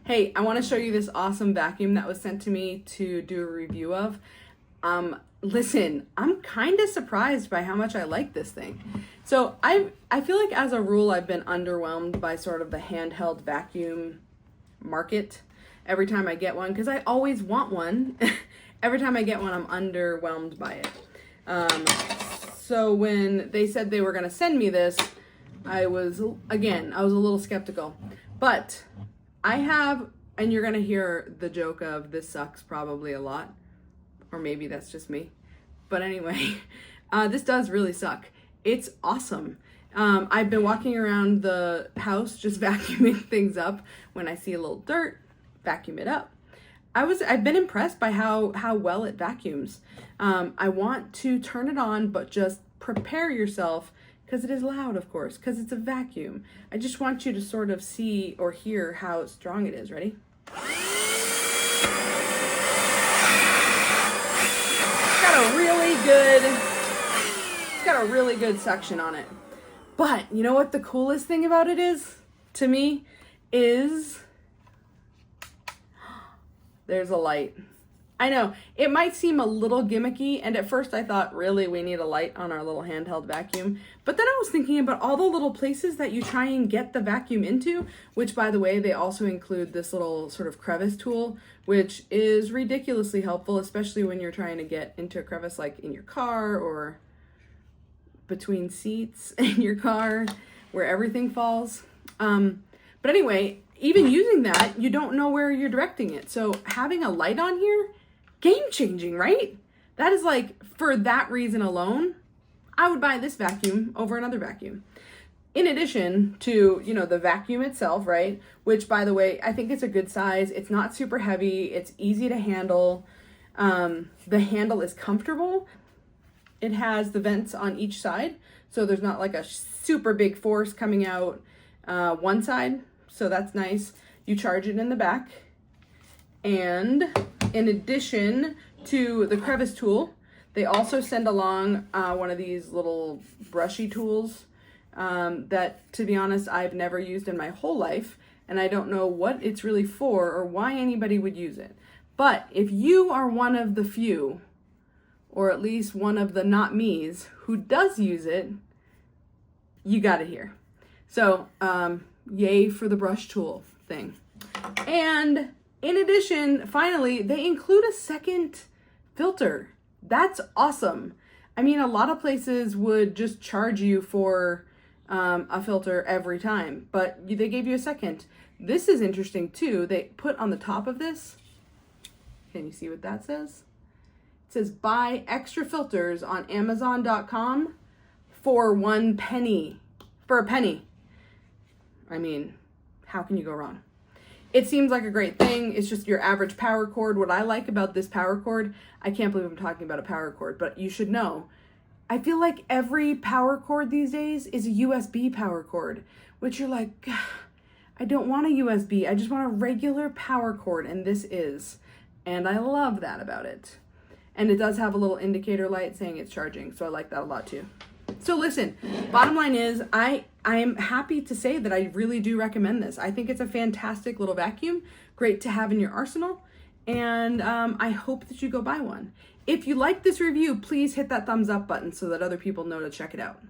Hey, I want to show you this awesome vacuum that was sent to me to do a review of. Listen, I'm kind of surprised by how much I like this thing. So I feel like as a rule, I've been underwhelmed by sort of the handheld vacuum market every time I get one, because I always want one. Every time I get one, I'm underwhelmed by it. So when they said they were going to send me this, I was a little skeptical. But I have, and you're going to hear the joke of this sucks probably a lot, or maybe that's just me. But anyway, this does really suck. It's awesome. I've been walking around the house just vacuuming things up. When I see a little dirt, vacuum it up. I've been impressed by how well it vacuums. I want to turn it on, but just prepare yourself, because it is loud, of course, because it's a vacuum. I just want you to sort of see or hear how strong it is. Ready? It's got a really good suction on it. But you know what the coolest thing about it is, to me, is there's a light. I know, it might seem a little gimmicky, and at first I thought, really, we need a light on our little handheld vacuum? But then I was thinking about all the little places that you try and get the vacuum into, which, by the way, they also include this little sort of crevice tool, which is ridiculously helpful, especially when you're trying to get into a crevice like in your car or between seats in your car where everything falls. But anyway, even using that, you don't know where you're directing it. So having a light on here, game changing, right? That is like, for that reason alone, I would buy this vacuum over another vacuum. In addition to, the vacuum itself, right? Which, by the way, I think it's a good size. It's not super heavy. It's easy to handle. The handle is comfortable. It has the vents on each side, so there's not like a super big force coming out one side. So that's nice. You charge it in the back. And in addition to the crevice tool, they also send along one of these little brushy tools that, to be honest, I've never used in my whole life. And I don't know what it's really for or why anybody would use it. But if you are one of the few, or at least one of the not me's, who does use it, you got it here. So, yay for the brush tool thing. And in addition, finally, they include a second filter. That's awesome. I mean, a lot of places would just charge you for a filter every time, but they gave you a second. This is interesting too. They put on the top of this, can you see what that says? It says buy extra filters on Amazon.com for 1 penny. For a penny. I mean, how can you go wrong? It seems like a great thing. It's just your average power cord. What I like about this power cord, I can't believe I'm talking about a power cord, but you should know, I feel like every power cord these days is a USB power cord, which you're like, I don't want a USB. I just want a regular power cord, and this is. And I love that about it. And it does have a little indicator light saying it's charging, so I like that a lot too. So listen, bottom line is, I'm happy to say that I really do recommend this. I think it's a fantastic little vacuum, great to have in your arsenal, and I hope that you go buy one. If you like this review, please hit that thumbs up button so that other people know to check it out.